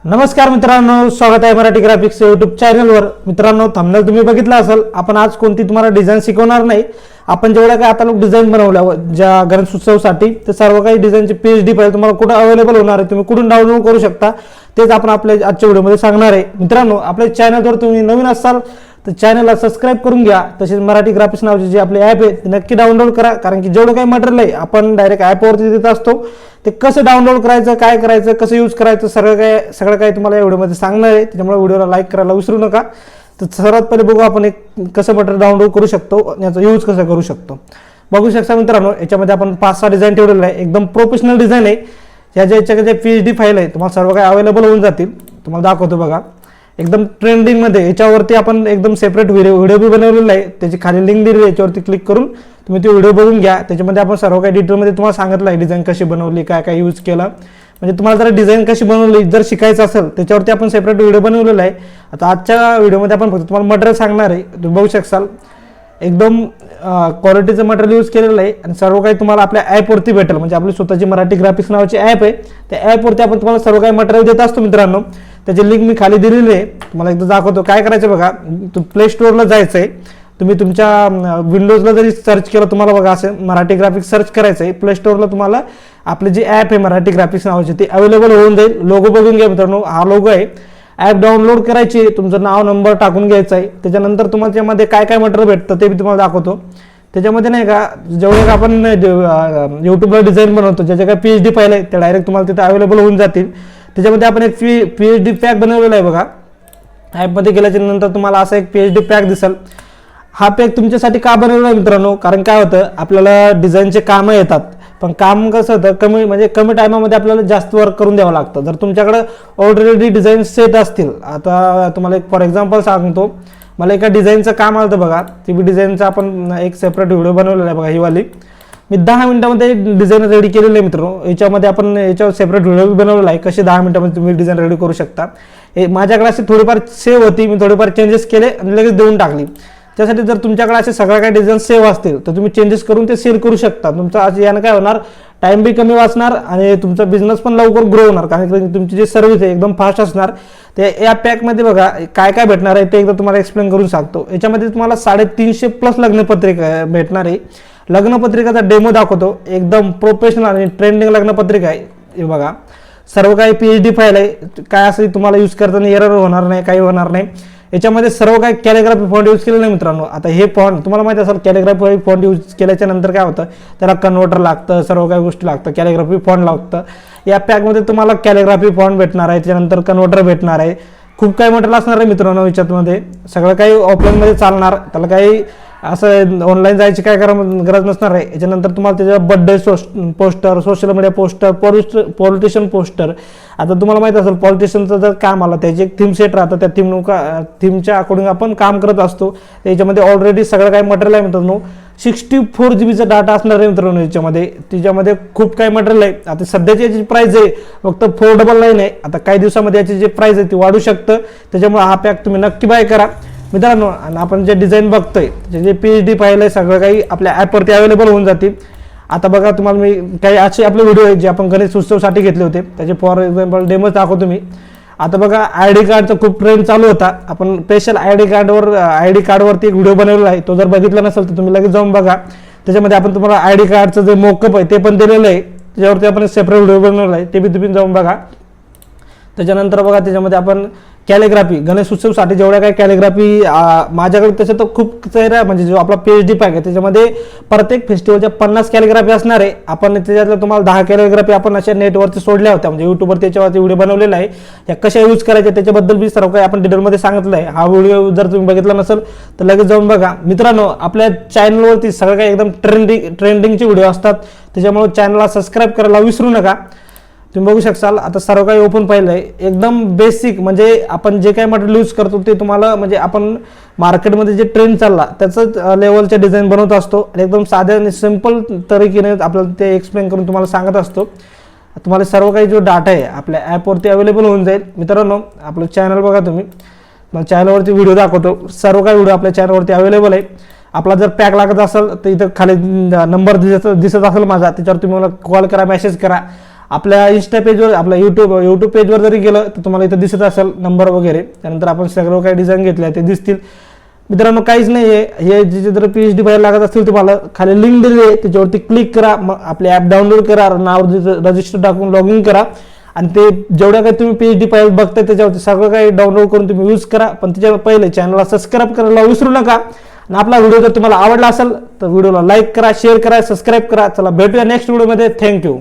नमस्कार मित्रांनो, स्वागत आहे मराठी ग्राफिक्स यूट्यूब चॅनलवर। मित्रांनो, थंबनेल तुम्ही बघितला असेल। आपण आज कोणती तुम्हाला डिझाईन शिकवणार नाही। आपण जेवढा काय आता लोक डिझाईन बनवल्या ज्या गणेश उत्सवासाठी, ते सर्व काही डिझाईनची पीएचडी फाईल तुम्हाला कुठे अवेलेबल होणार आहे, तुम्ही कुठून डाउनलोड करू शकता, तेच आपण आपल्या आजच्या व्हिडिओमध्ये सांगणार आहे। मित्रांनो, आपल्या चॅनलवर तुम्ही नवीन असाल तर चॅनलला सबस्क्राइब करून घ्या। तसेच मराठी ग्राफिक्स नावाचे जे आपले ॲप आहे ते नक्की डाउनलोड करा, कारण की जेवढं काही मटेरियल आहे आपण डायरेक्ट ॲपवरती देत असतो। ते कसं डाउनलोड करायचं, काय करायचं, कसं यूज करायचं, सगळं काही तुम्हाला या व्हिडिओमध्ये सांगणार आहे। त्याच्यामुळे व्हिडिओला लाईक करायला विसरू नका। तर सर्वात पहिले बघू आपण कसं मटेरियल डाउनलोड करू शकतो, याचा यूज कसं करू शकतो। बघू शकता मित्रांनो, याच्यामध्ये आपण 5-6 डिझाईन ठेवलेलं आहे। एकदम प्रोफेशनल डिझाईन आहे। याच्या जे पीएचडी फाईल आहे तुम्हाला सर्व काही अवेलेबल होऊन जातील। तुम्हाला दाखवतो बघा, एकदम ट्रेंडिंग मध्ये। याच्यावरती आपण एकदम सेपरेट व्हिडिओ भी बनवलेला आहे, त्याची खाली लिंक दिली आहे, याच्यावरती क्लिक करून तुम्ही तो व्हिडिओ बघून घ्या। त्याच्यामध्ये आपण सर्व काही डिटेलमध्ये तुम्हाला सांगितलं आहे, डिझाईन कशी बनवली, काय काय यूज केलं। म्हणजे तुम्हाला जर डिझाईन कशी बनवली जर शिकायचं असेल, त्याच्यावरती आपण सेपरेट व्हिडिओ बनवलेला आहे। आता आजच्या व्हिडिओमध्ये आपण फक्त तुम्हाला मटेरियल सांगणार आहे। तुम्ही बघू शकाल एकदम क्वालिटीचं मटेरियल यूज केलेलं आहे आणि सर्व काही तुम्हाला आपल्या ॲपवरती भेटेल। म्हणजे आपली स्वतःची मराठी ग्राफिक्स नावाची ॲप आहे, त्या ॲपवरती आपण तुम्हाला सर्व काही मटेरियल देत असतो। मित्रांनो, त्याची लिंक मी खाली दिलेली आहे, तुम्हाला एकदा दाखवतो। काय करायचं बघा, प्ले स्टोअरला जायचं आहे। तुम्ही तुमच्या विंडोजला जरी सर्च केलं, तुम्हाला बघा असं मराठी ग्राफिक्स सर्च करायचं आहे। प्ले स्टोअरला तुम्हाला आपले जे ॲप आहे मराठी ग्राफिक्स नावाचे ते अवेलेबल होऊन जाईल। लोगो बघून घ्या मित्रांनो, हा लोगो आहे। ॲप डाउनलोड करायची, तुमचं नाव नंबर टाकून घ्यायचा आहे। त्याच्यानंतर तुम्हाला त्यामध्ये काय काय मटेरियल भेटतं ते मी तुम्हाला दाखवतो। त्याच्यामध्ये नाही का, जेवढे आपण यूट्यूबला डिझाईन बनवतो, ज्याच्या काय पीएचडी फाईल आहे त्या डायरेक्ट तुम्हाला तिथे अवेलेबल होऊन जातील। त्याच्यामध्ये आपण एक पीएचडी पॅक बनवलेला आहे बघा। ॲपमध्ये गेल्याच्या नंतर तुम्हाला असा एक पीएचडी पॅक दिसेल। हा पॅक तुमच्यासाठी का बनवलेला आहे मित्रांनो, कारण काय होतं, आपल्याला डिझाईनचे कामं येतात, पण काम कसं होतं कमी टायमामध्ये आपल्याला जास्त वर्क करून द्यावं लागतं। जर तुमच्याकडे ऑलरेडी डिझाईन सेट असतील, आता तुम्हाला एक फॉर एक्झाम्पल सांगतो, मला एका डिझाईनचं काम आलं बघा। ती डिझाईनचा आपण एक सेपरेट व्हिडिओ बनवलेला आहे बघा। ही वाली मी 10 मिनिटांमध्ये डिझाईन रेडी केलेलं आहे मित्रांनो। याच्यामध्ये आपण याच्यावर सेपरेट व्हिडिओ बनवलेला आहे, कसे 10 मिनिटांमध्ये तुम्ही डिझाईन रेडी करू शकता। हे माझ्याकडे अशी थोडीफार सेव्ह होती, मी थोडीफार चेंजेस केले आणि लगेच देऊन टाकली। त्यासाठी जर तुमच्याकडे असे सगळ्या काही डिझाईन सेव्ह असतील तर तुम्ही चेंजेस करून ते सेल करू शकता। तुमचं आज यानं काय होणार, टाइम बी कमी वाचणार आणि तुमचा बिझनेस पण लवकर ग्रो होणार, कारण तुमची जी सर्व्हिस आहे एकदम फास्ट असणार। ते या पॅकमध्ये बघा काय काय भेटणार आहे ते एकदा तुम्हाला एक्सप्लेन करून सांगतो। याच्यामध्ये तुम्हाला 350+ लग्नपत्रिका भेटणार आहे। लग्नपत्रिकाचा डेमो दाखवतो, एकदम प्रोफेशनल आणि ट्रेंडिंग लग्नपत्रिका आहे। हे बघा, सर्व काही पीएचडी फाईल आहे। काय असेल तुम्हाला यूज करताना एरर होणार नाही, काही होणार नाही। याच्यामध्ये सर्व काही कॅलिग्राफी फॉन्ट यूज केलेलं नाही मित्रांनो। आता हे फॉन्ट तुम्हाला माहिती असेल, कॅलिग्राफी फॉन्ट यूज केल्याच्या नंतर काय होतं, त्याला कन्व्हर्टर लागतं, सर्व काही गोष्टी लागतं, कॅलिग्राफी फॉन्ट लागतं। या पॅकमध्ये तुम्हाला कॅलिग्राफी फॉन्ट भेटणार आहे, त्याच्यानंतर कन्व्हर्टर भेटणार आहे, खूप काही मटेरियल असणार आहे मित्रांनो। याच्यामध्ये सगळं काही ऑफलाईनमध्ये चालणार, त्याला काही असं ऑनलाईन जायची काय गरज नसणार आहे। याच्यानंतर तुम्हाला त्याच्या birthday poster, social media poster, politician poster. आता तुम्हाला माहिती असेल, पॉलिटिशियनचं जर काम आलं, त्याची एक थीम सेट राहतं, त्या थीमच्या अकॉर्डिंग आपण काम करत असतो। त्याच्यामध्ये ऑलरेडी सगळं काही मटेरियल आहे मित्रांनो। 64 GB डाटा असणार आहे मित्रांनो याच्यामध्ये। त्याच्यामध्ये खूप काही मटेरियल आहे। आता सध्याची याची प्राइस आहे फक्त 499 आहे। आता काही दिवसामध्ये याची जी प्राइस आहे ती वाढू शकतं, त्याच्यामुळे हा पॅक तुम्ही नक्की बाय करा मित्रांनो। आणि आपण जे डिझाईन बघतोय, जे पीएचडी फाईल आहे, सगळं काही आपल्या ॲपवरती अवेलेबल होऊन जातील। आता बघा, तुम्हाला मी काही असे आपले व्हिडिओ आहेत जे आपण गणेश उत्सवासाठी घेतले होते, त्याचे फॉर एक्झाम्पल डेमोज दाखवतो मी। आता बघा, आयडी कार्डचा खूप ट्रेंड चालू होता। आपण स्पेशल आयडी कार्डवरती एक व्हिडिओ बनवलेला आहे, तो जर बघितला नसेल तर तुम्ही लगेच जाऊन बघा। त्याच्यामध्ये आपण तुम्हाला आयडी कार्डचं जे मोकअप आहे ते पण दिलेलं आहे, त्याच्यावरती आपण सेपरेट व्हिडिओ बनवलेला आहे, ते बी तुम्ही जाऊन बघा। त्याच्यानंतर बघा, त्याच्यामध्ये आपण कॅलिग्राफी गणेश उत्सवसाठी जेवढ्या काही कॅलिग्राफी माझ्याकडे तसं तर खूप चेहरा, म्हणजे जो आपला पीएचडी पॅक आहे त्याच्यामध्ये प्रत्येक फेस्टिवलच्या 50 कॅलिग्राफी असणार आहे। आपण त्याच्यातलं तुम्हाला 10 कॅलिग्राफी आपण अशा नेटवरती सोडल्या होत्या, म्हणजे यूट्यूबवर त्याच्यावरती व्हिडिओ बनवलेला आहे। त्या कशा यूज करायच्या त्याच्याबद्दल मी सर्व काही आपण डिटेलमध्ये सांगितलं आहे। हा व्हिडिओ जर तुम्ही बघितला नसेल तर लगेच जाऊन बघा मित्रांनो। आपल्या चॅनलवरती सगळं काही एकदम ट्रेंडिंगचे व्हिडिओ असतात, त्याच्यामुळे चॅनलला सबस्क्राईब करायला विसरू नका। तुम्ही बघू शकाल, आता सर्व काही ओपन पाहिलं आहे, एकदम बेसिक, म्हणजे आपण जे काही मटेरियल यूज करतो ते तुम्हाला, म्हणजे आपण मार्केटमध्ये जे ट्रेंड चालला त्याचंच लेवलचे डिझाईन बनवत असतो आणि एकदम साध्या आणि सिंपल तरीकेने आपल्याला ते एक्सप्लेन करून तुम्हाला सांगत असतो। तुम्हाला सर्व काही जो डाटा आहे आपल्या ॲपवरती अवेलेबल होऊन जाईल मित्रांनो। आपलं चॅनल बघा तुम्ही, मला चॅनलवरती व्हिडिओ दाखवतो, सर्व काही व्हिडिओ आपल्या चॅनलवरती अवेलेबल आहे। आपला जर पॅक लागत असेल तर इथं खाली नंबर दिसत असेल माझा, त्याच्यावर तुम्ही मला कॉल करा, मेसेज करा। आपल्या इंस्टा पेजवर आपल्या यूट्यूब पेजवर जरी गेलं तर तुम्हाला इथं दिसत असेल नंबर वगैरे. त्यानंतर आपण सर्व काही डिझाईन घेतल्या ते दिसतील. मित्रांनो काहीच नाही आहे, हे जे जर PhD फाईल लागत असतील तुम्हाला खाली लिंक दिली आहे, त्याच्यावरती क्लिक करा, मग आपले ॲप डाउनलोड करा, नाव रजिस्टर टाकून लॉग इन करा आणि ते जेवढ्या काही तुम्ही PhD फाईल बघताय त्याच्यावरती सगळं काही डाउनलोड करून तुम्ही यूज करा. पण त्याच्या पहिले चॅनलला सबस्क्राईब करायला विसरू नका. आणि आपला व्हिडिओ जर तुम्हाला आवडला असेल तर व्हिडिओला लाईक करा, शेअर करा, सबस्क्राईब करा. चला भेटूया नेक्स्ट व्हिडिओमध्ये. थँक्यू.